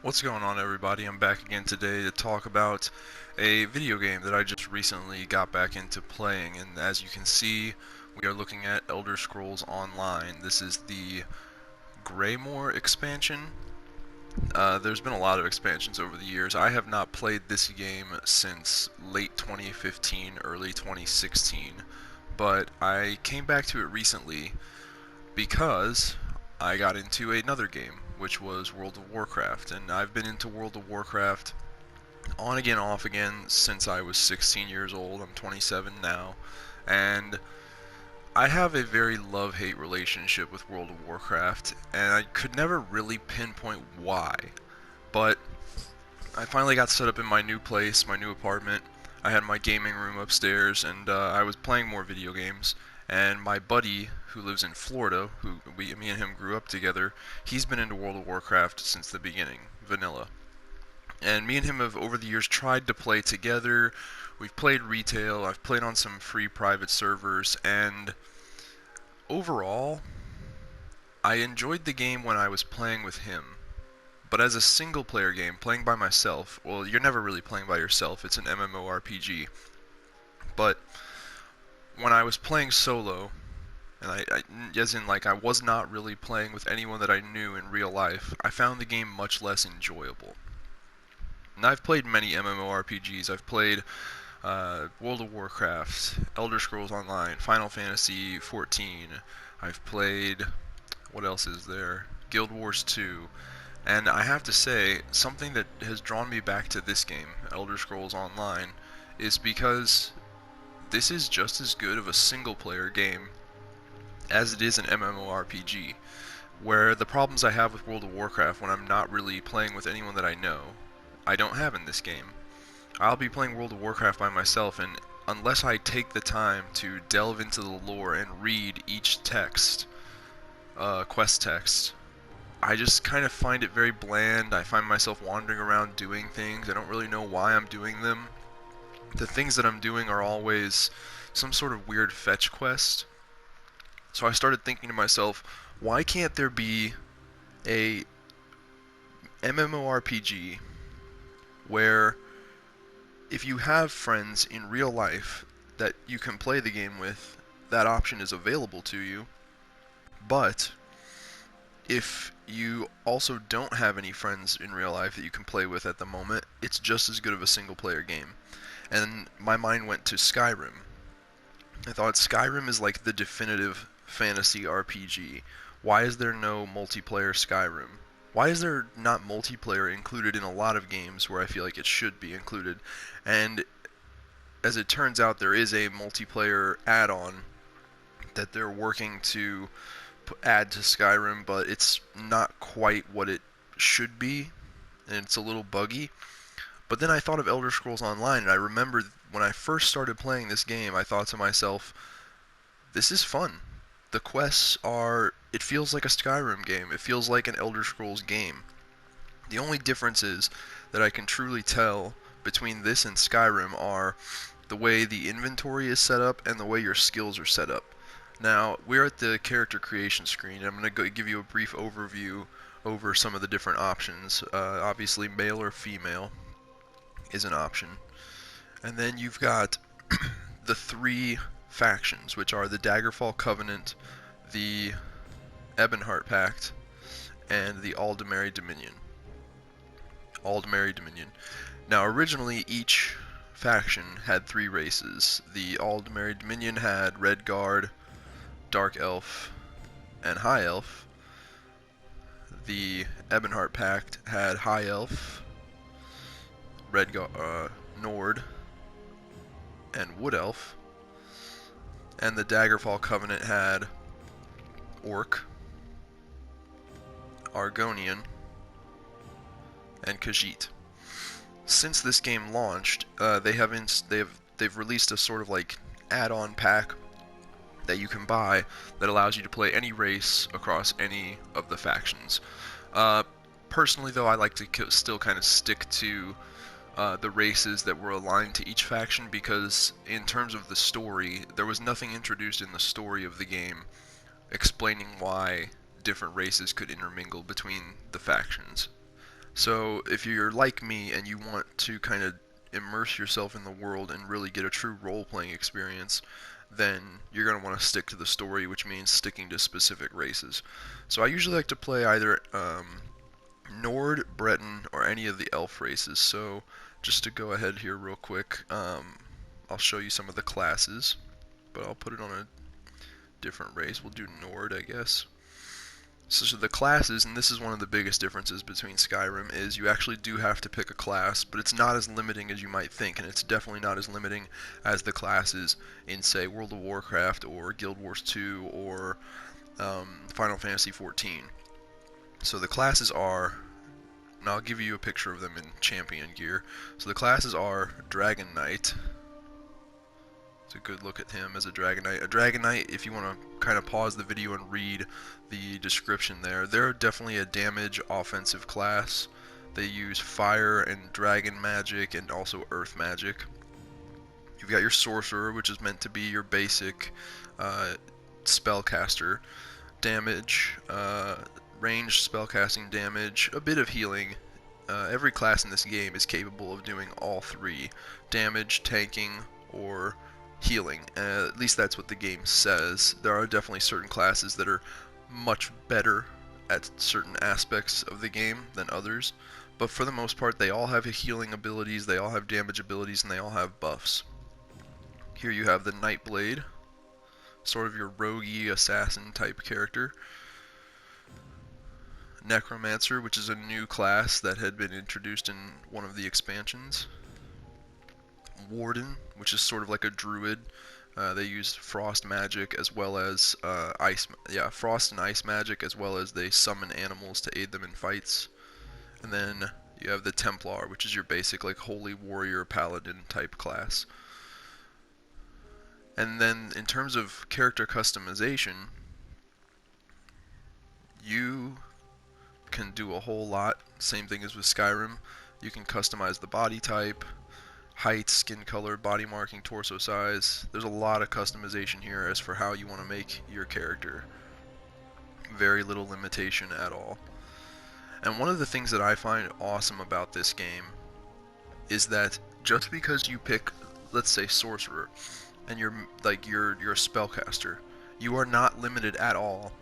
What's going on, everybody? I'm back again today to talk about a video game that I just recently got back into playing, and as you can see, we are looking at Elder Scrolls Online. This is the Greymore expansion. There's been a lot of expansions over the years. I have not played this game since late 2015, early 2016, but I came back to it recently because I got into another game, which was World of Warcraft, and I've been into World of Warcraft on again, off again since I was 16 years old. I'm 27 now, and I have a very love-hate relationship with World of Warcraft, and I could never really pinpoint why, but I finally got set up in my new place, my new apartment. I had my gaming room upstairs, and I was playing more video games. And my buddy, who lives in Florida, me and him grew up together, he's been into World of Warcraft since the beginning, vanilla. And me and him have over the years tried to play together. We've played retail. I've played on some free private servers, and overall, I enjoyed the game when I was playing with him. But as a single player game, playing by myself, well, you're never really playing by yourself, it's an MMORPG. But when I was playing solo, and as in like I was not really playing with anyone that I knew in real life, I found the game much less enjoyable. And I've played many MMORPGs. I've played World of Warcraft, Elder Scrolls Online, Final Fantasy 14. I've played, what else is there? Guild Wars 2. And I have to say, something that has drawn me back to this game, Elder Scrolls Online, is because this is just as good of a single player game as it is an MMORPG. Where the problems I have with World of Warcraft when I'm not really playing with anyone that I know, I don't have in this game. I'll be playing World of Warcraft by myself, and unless I take the time to delve into the lore and read each text, quest text, I just kind of find it very bland. I find myself wandering around doing things. I don't really know why I'm doing them. The things that I'm doing are always some sort of weird fetch quest. So I started thinking to myself, why can't there be a MMORPG where if you have friends in real life that you can play the game with, that option is available to you, but if you also don't have any friends in real life that you can play with at the moment, it's just as good of a single player game. And my mind went to Skyrim. I thought Skyrim is like the definitive fantasy RPG. Why is there no multiplayer Skyrim? Why is there not multiplayer included in a lot of games where I feel like it should be included? And as it turns out, there is a multiplayer add-on that they're working to add to Skyrim, but it's not quite what it should be, and it's a little buggy. But then I thought of Elder Scrolls Online, and I remembered when I first started playing this game, I thought to myself, this is fun. The quests are, it feels like a Skyrim game. It feels like an Elder Scrolls game. The only differences that I can truly tell between this and Skyrim are the way the inventory is set up and the way your skills are set up. Now, we're at the character creation screen. I'm going to give you a brief overview over some of the different options. Obviously, male or female is an option. And then you've got the three factions, which are the Daggerfall Covenant, the Ebonheart Pact, and the Aldmeri Dominion. Aldmeri Dominion. Now, originally, each faction had three races. The Aldmeri Dominion had Red Guard, Dark Elf, and High Elf. The Ebonheart Pact had High Elf, Nord, and Wood Elf. And the Daggerfall Covenant had Orc, Argonian, and Khajiit. Since this game launched, they've released a sort of like add-on pack that you can buy that allows you to play any race across any of the factions. Personally, though, I like to still kind of stick to the races that were aligned to each faction because, in terms of the story, there was nothing introduced in the story of the game explaining why different races could intermingle between the factions. So if you're like me and you want to kind of immerse yourself in the world and really get a true role-playing experience, then you're going to want to stick to the story, which means sticking to specific races. So I usually like to play either Nord, Breton, or any of the elf races. So just to go ahead here real quick, I'll show you some of the classes, but I'll put it on a different race. We'll do Nord, I guess. So the classes, and this is one of the biggest differences between Skyrim, is you actually do have to pick a class, but it's not as limiting as you might think, and it's definitely not as limiting as the classes in, say, World of Warcraft or Guild Wars 2 or Final Fantasy 14. So the classes are, and I'll give you a picture of them in champion gear. So the classes are Dragon Knight. It's a good look at him as a Dragon Knight. A Dragon Knight, if you want to kind of pause the video and read the description there, they're definitely a damage offensive class. They use fire and dragon magic and also earth magic. You've got your sorcerer, which is meant to be your basic spellcaster. Damage, ranged spellcasting damage, a bit of healing. Every class in this game is capable of doing all three: damage, tanking, or healing. At least that's what the game says. There are definitely certain classes that are much better at certain aspects of the game than others, but for the most part they all have healing abilities, they all have damage abilities, and they all have buffs. Here you have the Nightblade, sort of your roguey assassin type character. Necromancer, which is a new class that had been introduced in one of the expansions. Warden, which is sort of like a druid. They use frost magic as well as frost and ice magic, as well as they summon animals to aid them in fights. And then you have the Templar, which is your basic like holy warrior paladin type class. And then in terms of character customization, you can do a whole lot. Same thing as with Skyrim. You can customize the body type, height, skin color, body marking, torso size. There's a lot of customization here as for how you want to make your character. Very little limitation at all. And one of the things that I find awesome about this game is that just because you pick, let's say, sorcerer, and you're a spellcaster, you are not limited at all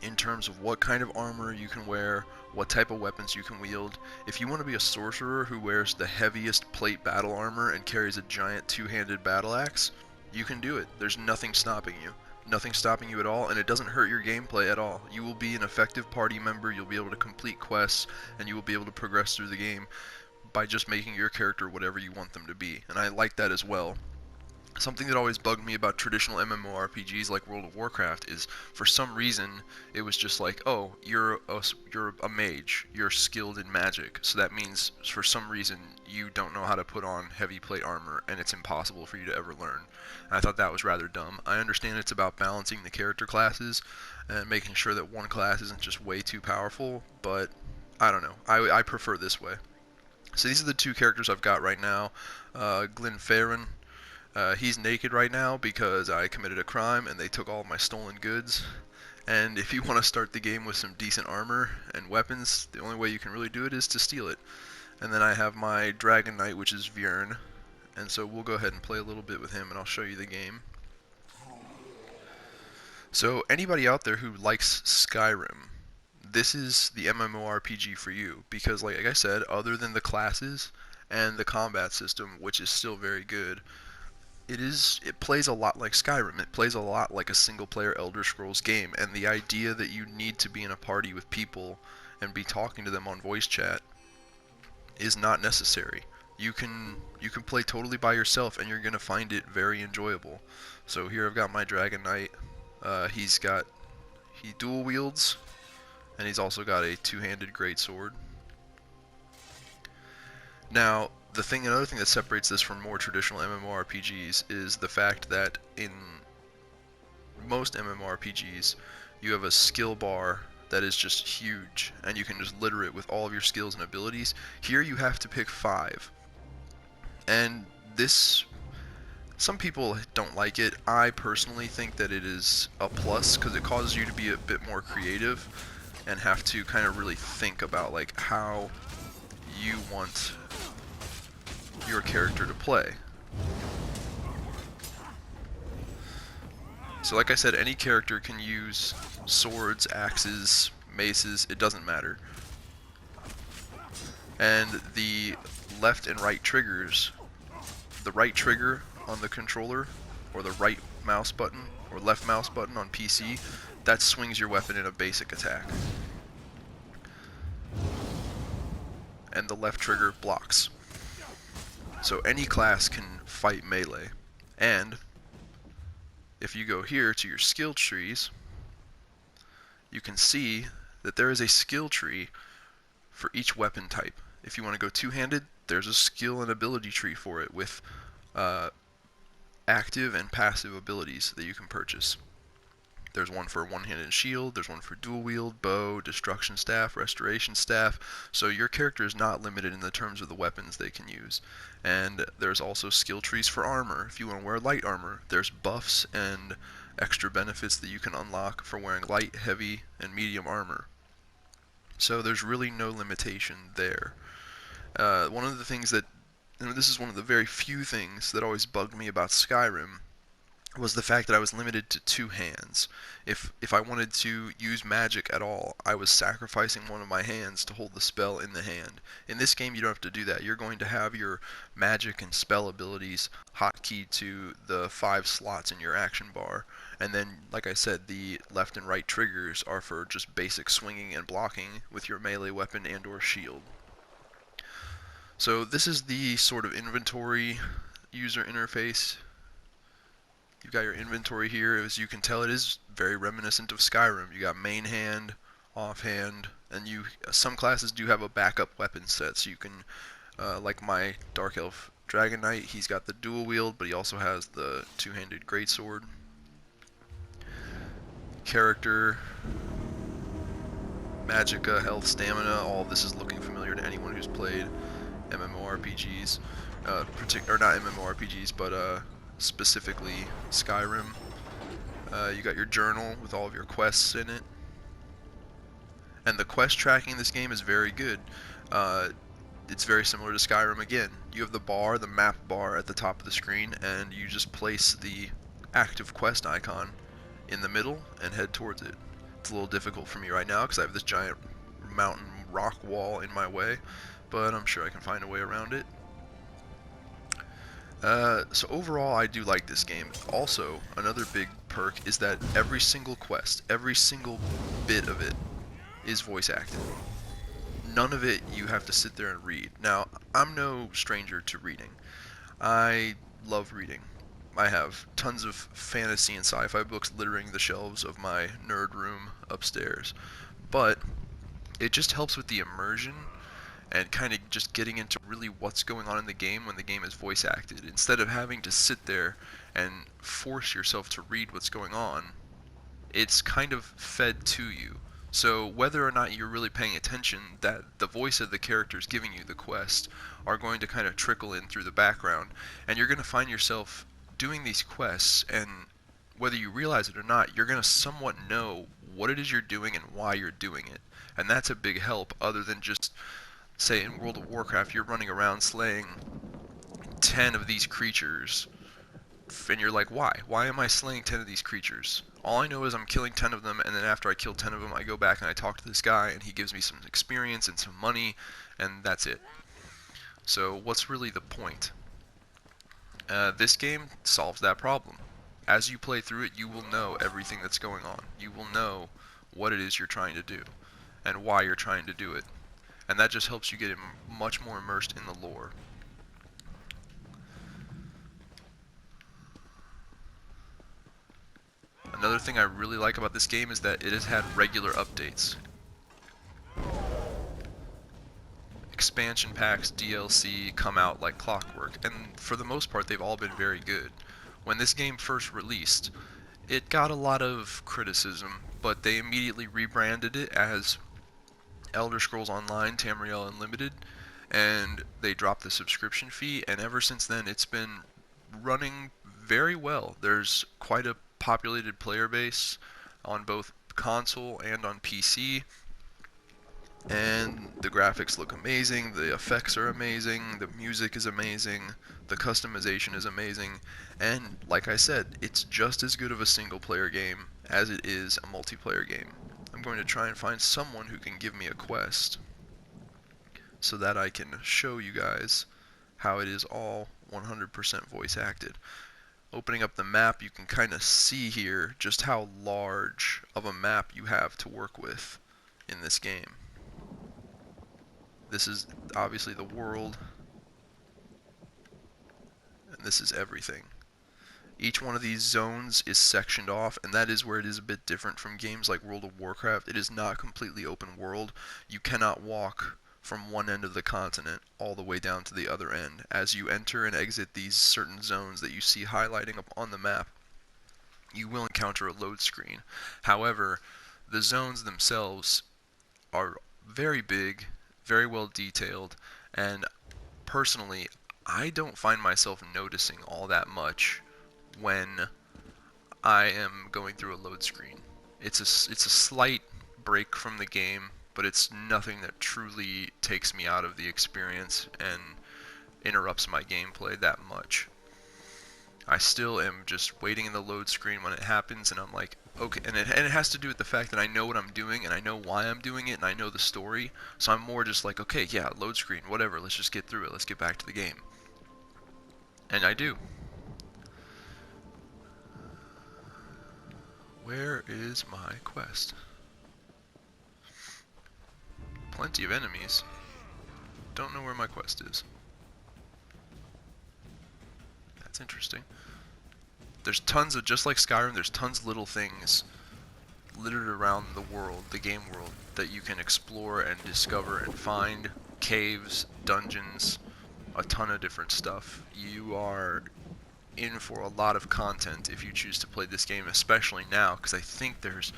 in terms of what kind of armor you can wear, what type of weapons you can wield. If you want to be a sorcerer who wears the heaviest plate battle armor and carries a giant two-handed battle axe, you can do it. There's nothing stopping you. Nothing stopping you at all, and it doesn't hurt your gameplay at all. You will be an effective party member, you'll be able to complete quests, and you will be able to progress through the game by just making your character whatever you want them to be. And I like that as well. Something that always bugged me about traditional MMORPGs like World of Warcraft is, for some reason, it was just like, oh, you're a mage, you're skilled in magic, so that means for some reason you don't know how to put on heavy plate armor, and it's impossible for you to ever learn. And I thought that was rather dumb. I understand it's about balancing the character classes and making sure that one class isn't just way too powerful, but I don't know. I prefer this way. So these are the two characters I've got right now. Glenfarron. He's naked right now because I committed a crime and they took all of my stolen goods. And if you want to start the game with some decent armor and weapons, the only way you can really do it is to steal it. And then I have my Dragon Knight, which is Vjern. And so we'll go ahead and play a little bit with him and I'll show you the game. So anybody out there who likes Skyrim, this is the MMORPG for you. Because like I said, other than the classes and the combat system, which is still very good, it plays a lot like Skyrim. It plays a lot like a single-player Elder Scrolls game, and the idea that you need to be in a party with people and be talking to them on voice chat is not necessary. You can play totally by yourself, and you're gonna find it very enjoyable. So here I've got my Dragon Knight. He dual wields, and he's also got a two-handed greatsword. Now, another thing that separates this from more traditional MMORPGs is the fact that in most MMORPGs, you have a skill bar that is just huge, and you can just litter it with all of your skills and abilities. Here you have to pick 5. And this, some people don't like it. I personally think that it is a plus, because it causes you to be a bit more creative and have to kind of really think about like how you want your character to play. So like I said, any character can use swords, axes, maces, it doesn't matter. And the left and right triggers, the right trigger on the controller, or the right mouse button, or left mouse button on PC, that swings your weapon in a basic attack. And the left trigger blocks. So any class can fight melee. And if you go here to your skill trees, you can see that there is a skill tree for each weapon type. If you want to go two-handed, there's a skill and ability tree for it with active and passive abilities that you can purchase. There's one for one-handed shield, there's one for dual wield, bow, destruction staff, restoration staff, so your character is not limited in the terms of the weapons they can use. And there's also skill trees for armor. If you want to wear light armor, there's buffs and extra benefits that you can unlock for wearing light, heavy, and medium armor. So there's really no limitation there. One of the things that, and this is one of the very few things that always bugged me about Skyrim, was the fact that I was limited to two hands. If I wanted to use magic at all, I was sacrificing one of my hands to hold the spell in the hand. In this game, you don't have to do that. You're going to have your magic and spell abilities hotkeyed to the 5 slots in your action bar. And then, like I said, the left and right triggers are for just basic swinging and blocking with your melee weapon and or shield. So this is the sort of inventory user interface. You've got your inventory here. As you can tell, it is very reminiscent of Skyrim. You got main hand, offhand, and some classes do have a backup weapon set, so you can, like my Dark Elf Dragon Knight, he's got the dual wield, but he also has the two-handed greatsword. Character, magicka, health, stamina, all of this is looking familiar to anyone who's played MMORPGs, or not MMORPGs, but specifically Skyrim. You got your journal with all of your quests in it. And the quest tracking in this game is very good. It's very similar to Skyrim again. You have the map bar at the top of the screen, and you just place the active quest icon in the middle and head towards it. It's a little difficult for me right now because I have this giant mountain rock wall in my way, but I'm sure I can find a way around it. So overall, I do like this game. Also, another big perk is that every single quest, every single bit of it, is voice acted. None of it you have to sit there and read. Now, I'm no stranger to reading. I love reading. I have tons of fantasy and sci-fi books littering the shelves of my nerd room upstairs. But it just helps with the immersion and kind of just getting into really what's going on in the game when the game is voice acted. Instead of having to sit there and force yourself to read what's going on, it's kind of fed to you. So whether or not you're really paying attention, that the voice of the characters giving you the quest are going to kind of trickle in through the background, and you're going to find yourself doing these quests, and whether you realize it or not, you're going to somewhat know what it is you're doing and why you're doing it. And that's a big help, other than just, say in World of Warcraft, you're running around slaying 10 of these creatures, and you're like, why? Why am I slaying 10 of these creatures? All I know is I'm killing 10 of them, and then after I kill 10 of them, I go back and I talk to this guy, and he gives me some experience and some money, and that's it. So what's really the point? This game solves that problem. As you play through it, you will know everything that's going on. You will know what it is you're trying to do, and why you're trying to do it. And that just helps you get much more immersed in the lore. Another thing I really like about this game is that it has had regular updates. Expansion packs, DLC come out like clockwork, and for the most part they've all been very good. When this game first released, it got a lot of criticism, but they immediately rebranded it as Elder Scrolls Online Tamriel Unlimited, and they dropped the subscription fee, and ever since then it's been running very well. There's quite a populated player base on both console and on PC, and the graphics look amazing, the effects are amazing, the music is amazing, the customization is amazing, and like I said, it's just as good of a single player game as it is a multiplayer game. I'm going to try and find someone who can give me a quest so that I can show you guys how it is all 100% voice acted. Opening up the map, you can kind of see here just how large of a map you have to work with in this game. This is obviously the world, and this is everything. Each one of these zones is sectioned off, and that is where it is a bit different from games like World of Warcraft. It is not completely open world. You cannot walk from one end of the continent all the way down to the other end. As you enter and exit these certain zones that you see highlighting up on the map, you will encounter a load screen. However, the zones themselves are very big, very well detailed, and personally, I don't find myself noticing all that much when I am going through a load screen. It's a slight break from the game, but it's nothing that truly takes me out of the experience and interrupts my gameplay that much. I still am just waiting in the load screen when it happens, and I'm like, okay, and it has to do with the fact that I know what I'm doing, and I know why I'm doing it, and I know the story, so I'm more just like, okay, yeah, load screen, whatever, let's just get through it, let's get back to the game. And I do. Where is my quest? Plenty of enemies. Don't know where my quest is. That's interesting. There's tons of, just like Skyrim, there's tons of little things littered around the world, the game world, that you can explore and discover and find. Caves, dungeons, a ton of different stuff. You are in for a lot of content if you choose to play this game, especially now, because I think there's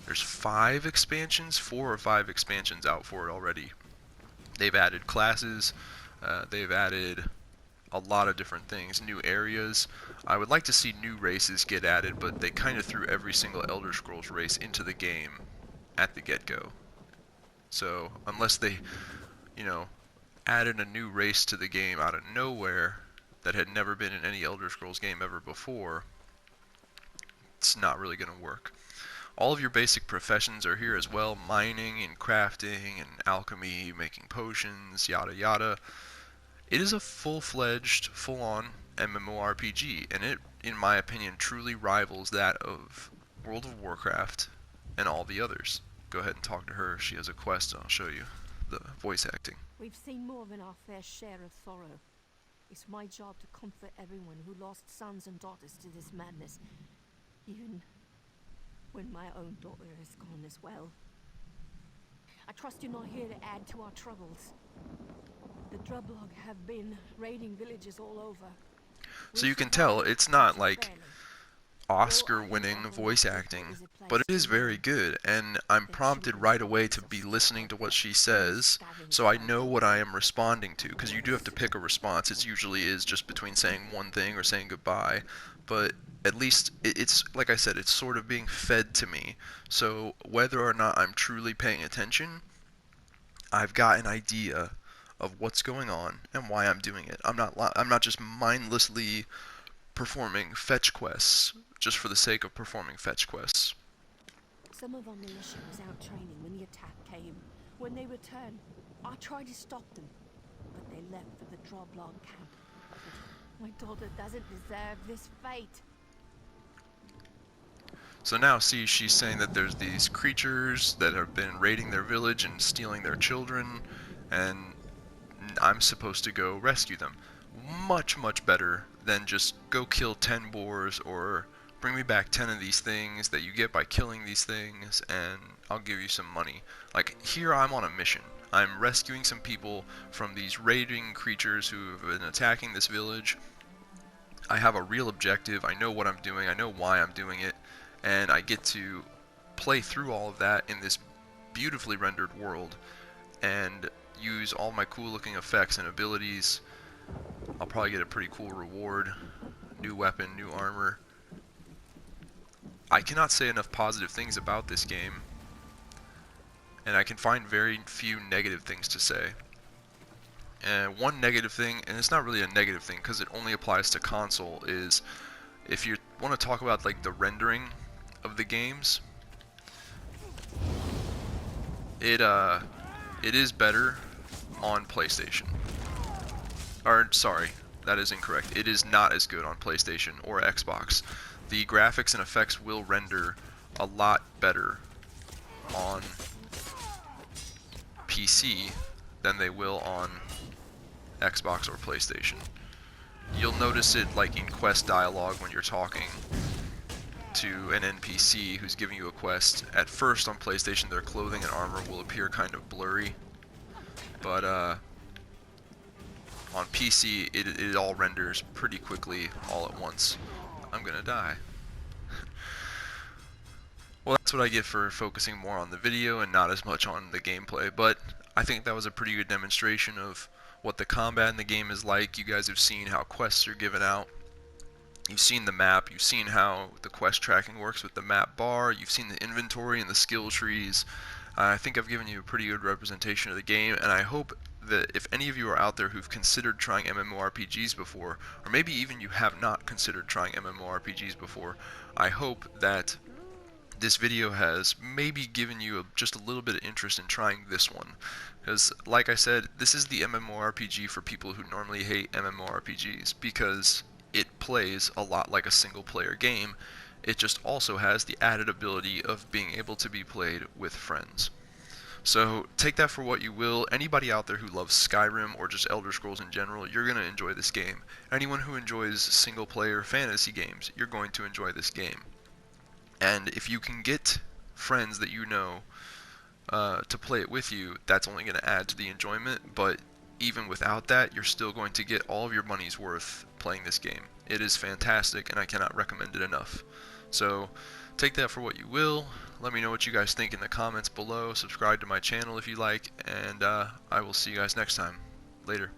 4 or 5 expansions out for it already. They've added classes, they've added a lot of different things, new areas. I would like to see new races get added, but they kind of threw every single Elder Scrolls race into the game at the get-go. So unless they, you know, added a new race to the game out of nowhere that had never been in any Elder Scrolls game ever before, it's not really going to work. All of your basic professions are here as well: mining and crafting and alchemy, making potions, yada yada. It is a full-fledged, full-on MMORPG, and it, in my opinion, truly rivals that of World of Warcraft and all the others. Go ahead and talk to her. She has a quest, and I'll show you the voice acting. We've seen more than our fair share of sorrow. It's my job to comfort everyone who lost sons and daughters to this madness, even when my own daughter is gone as well. I trust you're not here to add to our troubles. The Drublog have been raiding villages all over. So you can tell it's not like Oscar-winning voice acting, but it is very good, and I'm prompted right away to be listening to what she says, so I know what I am responding to, because you do have to pick a response. It usually is just between saying one thing or saying goodbye, but at least it's, like I said, it's sort of being fed to me, so whether or not I'm truly paying attention, I've got an idea of what's going on and why I'm doing it. I'm not just mindlessly performing fetch quests just for the sake of performing fetch quests. Some of our militia was out training when the attack came. When they returned, I tried to stop them, but they left for the Drublog camp. My daughter doesn't deserve this fate. So now, see, she's saying that there's these creatures that have been raiding their village and stealing their children, and I'm supposed to go rescue them. Much, much better than just go kill 10 boars or bring me back 10 of these things that you get by killing these things and I'll give you some money. Like, here I'm on a mission. I'm rescuing some people from these raiding creatures who have been attacking this village. I have a real objective. I know what I'm doing. I know why I'm doing it. And I get to play through all of that in this beautifully rendered world and use all my cool looking effects and abilities. I'll probably get a pretty cool reward. New weapon, new armor. I cannot say enough positive things about this game. and I can find very few negative things to say. And one negative thing, and it's not really a negative thing because it only applies to console, is if you want to talk about like the rendering of the games, it is better on PlayStation. Or sorry, that is incorrect. It is not as good on PlayStation or Xbox. The graphics and effects will render a lot better on PC than they will on Xbox or PlayStation. You'll notice it like in quest dialogue when you're talking to an NPC who's giving you a quest. At first on PlayStation their clothing and armor will appear kind of blurry, but on PC it all renders pretty quickly all at once. I'm gonna die. Well, that's what I get for focusing more on the video and not as much on the gameplay, but I think that was a pretty good demonstration of what the combat in the game is like. You guys have seen how quests are given out. You've seen the map, you've seen how the quest tracking works with the map bar, you've seen the inventory and the skill trees. I think I've given you a pretty good representation of the game, and I hope that if any of you are out there who've considered trying MMORPGs before, or maybe even you have not considered trying MMORPGs before, I hope that this video has maybe given you just a little bit of interest in trying this one. Because, like I said, this is the MMORPG for people who normally hate MMORPGs, because it plays a lot like a single player game. It just also has the added ability of being able to be played with friends. So take that for what you will. Anybody out there who loves Skyrim or just Elder Scrolls in general, you're going to enjoy this game. Anyone who enjoys single player fantasy games, you're going to enjoy this game. And if you can get friends that you know to play it with you, that's only going to add to the enjoyment. But even without that, you're still going to get all of your money's worth playing this game. It is fantastic, and I cannot recommend it enough. So take that for what you will. Let me know what you guys think in the comments below. Subscribe to my channel if you like, and I will see you guys next time. Later.